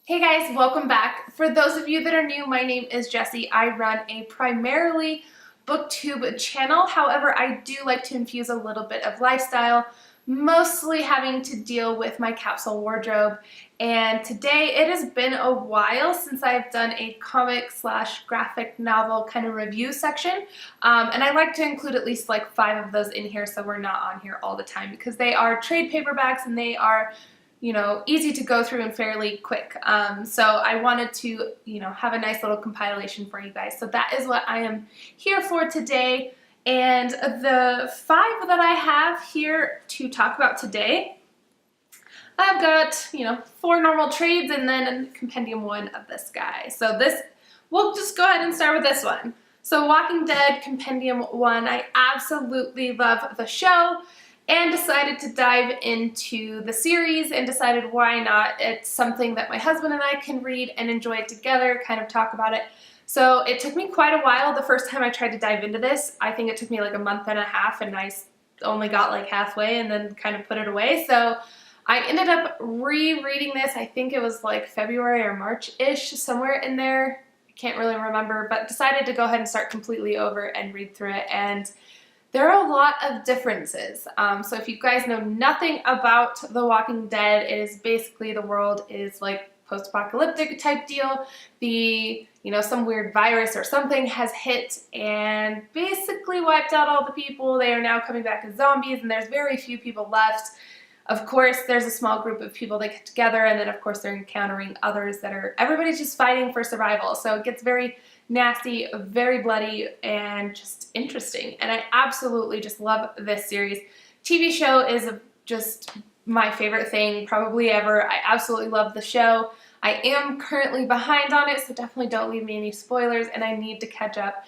Hey guys, welcome back. For those of you that are new, my name is Jessi. I run a primarily booktube channel. However, I do like to infuse a little bit of lifestyle, mostly having to deal with my capsule wardrobe. And today it has been a while since I've done a comic slash graphic novel kind of review section. And I like to include at least like 5 of those in here so we're not on here all the time because they are trade paperbacks and they are easy to go through and fairly quick. So I wanted to, have a nice little compilation for you guys. So that is what I am here for today. And the 5 that I have here to talk about today, I've got, 4 normal trades and then a compendium 1 of this guy. So we'll just go ahead and start with this one. So Walking Dead compendium 1, I absolutely love the show. And decided to dive into the series and decided why not. It's something that my husband and I can read and enjoy it together, kind of talk about it. So it took me quite a while the first time I tried to dive into this. I think it took me like a month and a half and I only got like halfway and then kind of put it away. So I ended up rereading this. I think it was like February or March-ish, somewhere in there. I can't really remember, but decided to go ahead and start completely over and read through it. And there are a lot of differences. So if you guys know nothing about The Walking Dead, it is basically the world is like post-apocalyptic type deal. Some weird virus or something has hit and basically wiped out all the people. They are now coming back as zombies and there's very few people left. Of course, there's a small group of people that get together and then of course they're encountering others everybody's just fighting for survival. So it gets very nasty, very bloody, and just interesting. And I absolutely just love this series. TV show is just my favorite thing probably ever. I absolutely love the show. I am currently behind on it, so definitely don't leave me any spoilers, and I need to catch up.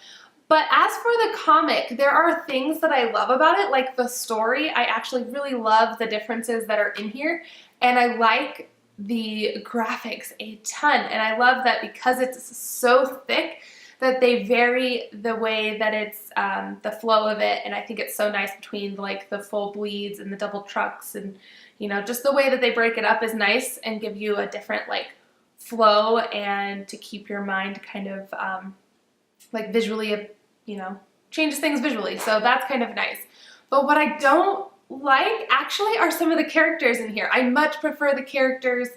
But as for the comic, there are things that I love about it, like the story. I actually really love the differences that are in here, and I like the graphics a ton. And I love that because it's so thick that they vary the way that it's the flow of it. And I think it's so nice between like the full bleeds and the double trucks, and just the way that they break it up is nice and give you a different like flow and to keep your mind kind of like visually, changes things visually. So that's kind of nice. But what I don't like actually are some of the characters in here. I much prefer the characters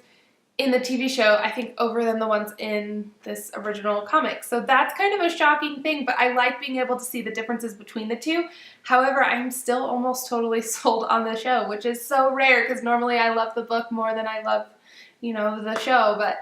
in the TV show, I think, over than the ones in this original comic. So that's kind of a shocking thing, but I like being able to see the differences between the two. However, I'm still almost totally sold on the show, which is so rare because normally I love the book more than I love, the show. But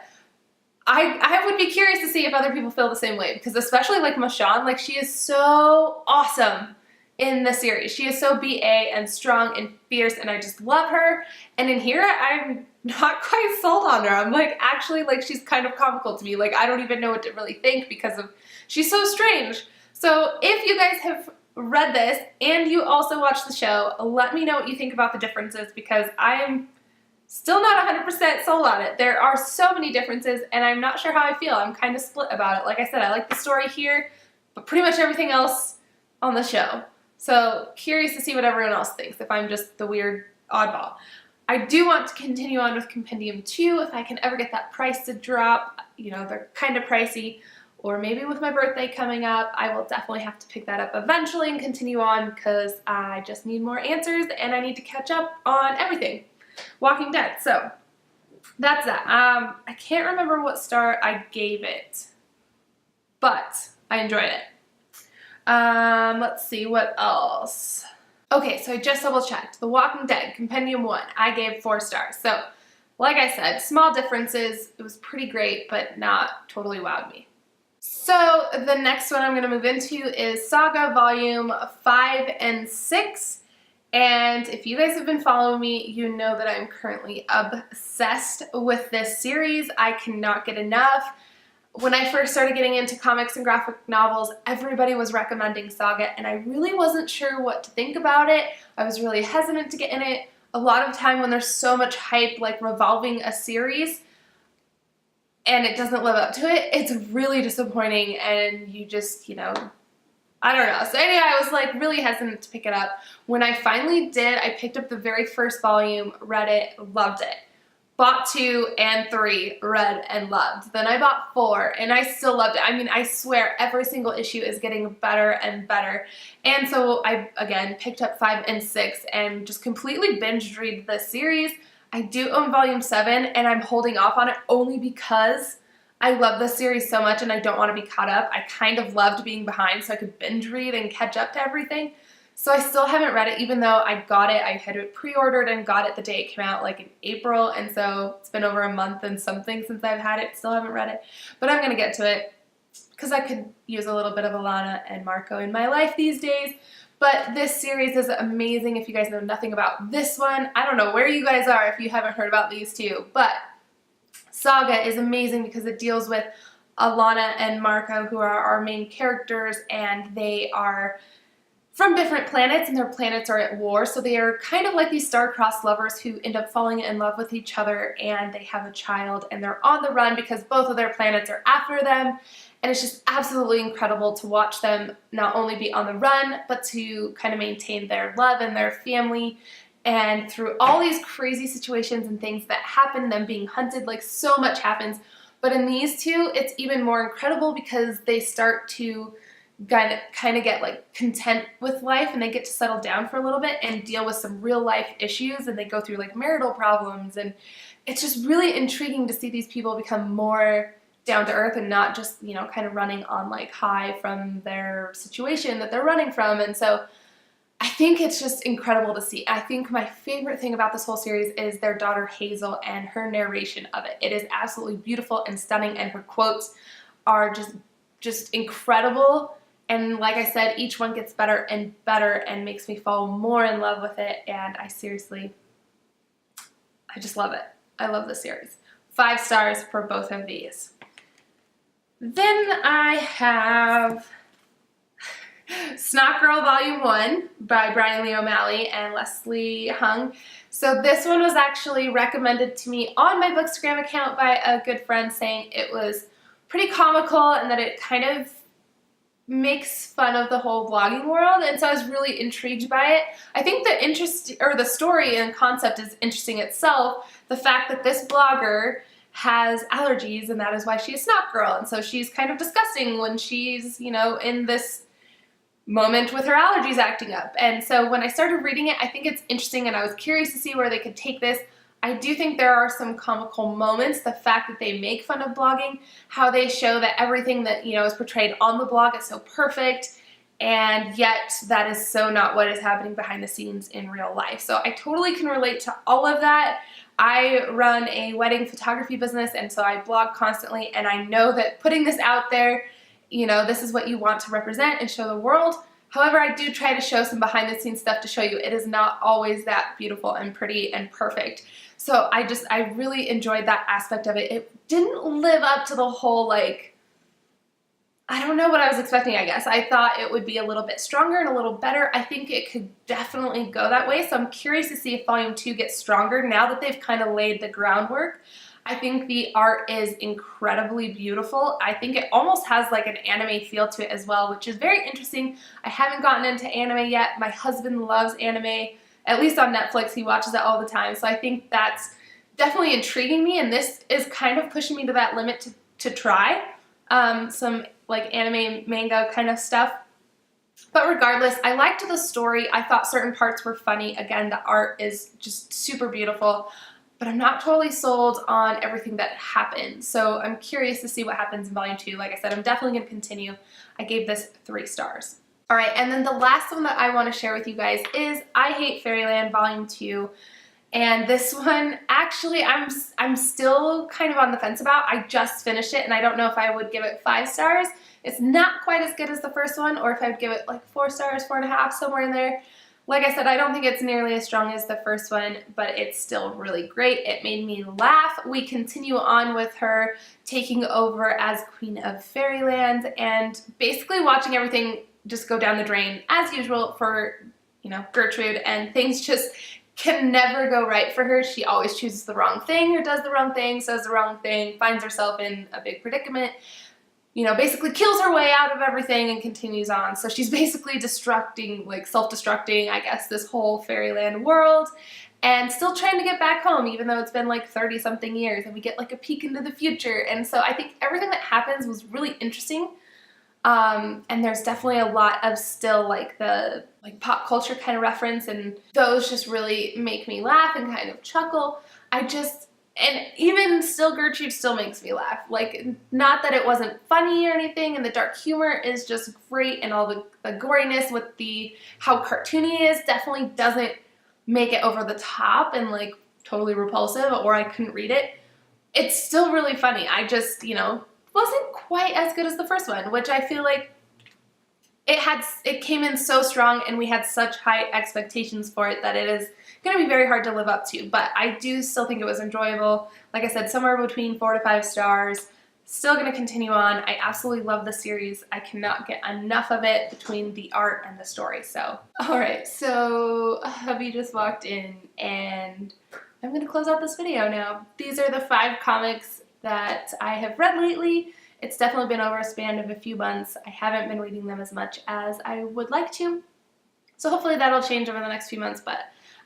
I would be curious to see if other people feel the same way, because especially like Michonne, like she is so awesome in the series. She is so BA and strong and fierce, and I just love her. And in here, I'm not quite sold on her. I'm like, actually, like she's kind of comical to me. Like I don't even know what to really think because she's so strange. So if you guys have read this and you also watch the show, let me know what you think about the differences, because I'm still not 100% sold on it. There are so many differences and I'm not sure how I feel. I'm kind of split about it. Like I said, I like the story here, but pretty much everything else on the show. So curious to see what everyone else thinks, if I'm just the weird oddball. I do want to continue on with Compendium 2 if I can ever get that price to drop. They're kind of pricey, or maybe with my birthday coming up, I will definitely have to pick that up eventually and continue on because I just need more answers and I need to catch up on everything Walking Dead. So that's that. I can't remember what star I gave it, but I enjoyed it. Let's see what else. Okay, so I just double checked. The Walking Dead Compendium 1, I gave 4 stars. So, like I said, small differences. It was pretty great, but not totally wowed me. So, the next one I'm going to move into is Saga Volume 5 and 6. And if you guys have been following me, you know that I'm currently obsessed with this series. I cannot get enough. When I first started getting into comics and graphic novels, everybody was recommending Saga, and I really wasn't sure what to think about it. I was really hesitant to get in it. A lot of time when there's so much hype, like revolving a series, and it doesn't live up to it, it's really disappointing, and you just, I don't know. So anyway, I was like really hesitant to pick it up. When I finally did, I picked up the very first volume, read it, loved it. bought 2 and 3, read and loved. Then I bought 4 and I still loved it. I mean, I swear every single issue is getting better and better. And so I, again, picked up 5 and 6 and just completely binge read this series. I do own volume 7 and I'm holding off on it only because I love this series so much and I don't want to be caught up. I kind of loved being behind so I could binge read and catch up to everything. So I still haven't read it, even though I got it. I had it pre-ordered and got it the day it came out, like in April, and so it's been over a month and something since I've had it. Still haven't read it, but I'm going to get to it because I could use a little bit of Alana and Marco in my life these days. But this series is amazing. If you guys know nothing about this one, I don't know where you guys are if you haven't heard about these two, but Saga is amazing because it deals with Alana and Marco, who are our main characters, and they are from different planets, and their planets are at war, so they are kind of like these star-crossed lovers who end up falling in love with each other, and they have a child, and they're on the run because both of their planets are after them, and it's just absolutely incredible to watch them not only be on the run, but to kind of maintain their love and their family, and through all these crazy situations and things that happen, them being hunted, like so much happens, but in these two, it's even more incredible because they start to kind of get like content with life and they get to settle down for a little bit and deal with some real life issues, and they go through like marital problems, and it's just really intriguing to see these people become more down to earth and not just, you know, kind of running on like high from their situation that they're running from. And so I think it's just incredible to see. I think my favorite thing about this whole series is their daughter Hazel and her narration of it. It is absolutely beautiful and stunning, and her quotes are just incredible. And like I said, each one gets better and better and makes me fall more in love with it. And I just love it. I love this series. 5 stars for both of these. Then I have Snot Girl Volume 1 by Brian Lee O'Malley and Leslie Hung. So this one was actually recommended to me on my Bookstagram account by a good friend, saying it was pretty comical and that it kind of makes fun of the whole blogging world, and so I was really intrigued by it. I think the story and concept is interesting itself. The fact that this blogger has allergies, and that is why she is Snot Girl, and so she's kind of disgusting when she's, you know, in this moment with her allergies acting up. And so when I started reading it, I think it's interesting, and I was curious to see where they could take this. I do think there are some comical moments. The fact that they make fun of blogging, how they show that everything that, you know, is portrayed on the blog is so perfect, and yet that is so not what is happening behind the scenes in real life. So I totally can relate to all of that. I run a wedding photography business, and so I blog constantly, and I know that putting this out there, you know, this is what you want to represent and show the world. However, I do try to show some behind the scenes stuff to show you it is not always that beautiful and pretty and perfect. So I really enjoyed that aspect of it. It didn't live up to the whole, like, I don't know what I was expecting, I guess. I thought it would be a little bit stronger and a little better. I think it could definitely go that way. So I'm curious to see if Volume 2 gets stronger now that they've kind of laid the groundwork. I think the art is incredibly beautiful. I think it almost has like an anime feel to it as well, which is very interesting. I haven't gotten into anime yet. My husband loves anime. At least on Netflix, he watches it all the time. So I think that's definitely intriguing me, and this is kind of pushing me to that limit to try some like anime manga kind of stuff. But regardless, I liked the story. I thought certain parts were funny. Again, the art is just super beautiful, but I'm not totally sold on everything that happened. So I'm curious to see what happens in Volume 2. Like I said, I'm definitely going to continue. I gave this 3 stars. All right, and then the last one that I want to share with you guys is I Hate Fairyland Volume 2. And this one, actually, I'm still kind of on the fence about. I just finished it, and I don't know if I would give it 5 stars. It's not quite as good as the first one, or if I would give it like 4 stars, 4.5, somewhere in there. Like I said, I don't think it's nearly as strong as the first one, but it's still really great. It made me laugh. We continue on with her taking over as Queen of Fairyland and basically watching everything just go down the drain as usual for, you know, Gertrude, and things just can never go right for her. She always chooses the wrong thing or does the wrong thing, says the wrong thing, finds herself in a big predicament, you know, basically kills her way out of everything and continues on. So she's basically self-destructing, I guess, this whole Fairyland world. and still trying to get back home, even though it's been like 30 something years, and we get like a peek into the future. And so I think everything that happens was really interesting. And there's definitely a lot of still like the pop culture kind of reference, and those just really make me laugh and kind of chuckle. And even still, Gertrude still makes me laugh. Like, not that it wasn't funny or anything, and the dark humor is just great, and all the goriness with how cartoony it is definitely doesn't make it over the top and like totally repulsive, or I couldn't read it. It's still really funny. I just, wasn't quite as good as the first one, which I feel like it came in so strong, and we had such high expectations for it that it is going to be very hard to live up to. But I do still think it was enjoyable. Like I said, somewhere between 4 to 5 stars. Still going to continue on. I absolutely love the series. I cannot get enough of it between the art and the story. So, alright, so hubby just walked in, and I'm going to close out this video now. These are the 5 comics that I have read lately. It's definitely been over a span of a few months. I haven't been reading them as much as I would like to. So hopefully that'll change over the next few months, but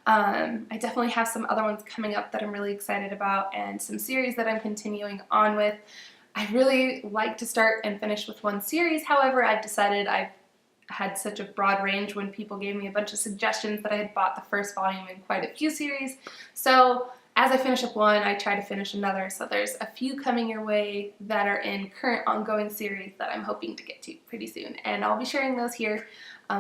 I definitely have some other ones coming up that I'm really excited about, and some series that I'm continuing on with. I really like to start and finish with one series. However, I've decided I've had such a broad range when people gave me a bunch of suggestions that I had bought the first volume in quite a few series. So as I finish up one, I try to finish another. So there's a few coming your way that are in current ongoing series that I'm hoping to get to pretty soon. And I'll be sharing those here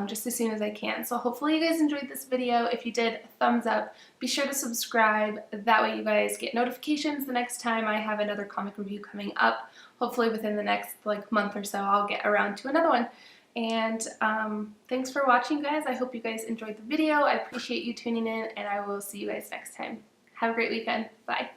just as soon as I can. So hopefully you guys enjoyed this video. If you did, a thumbs up. Be sure to subscribe. That way you guys get notifications the next time I have another comic review coming up. Hopefully within the next month or so I'll get around to another one. And thanks for watching, guys. I hope you guys enjoyed the video. I appreciate you tuning in, and I will see you guys next time. Have a great weekend. Bye.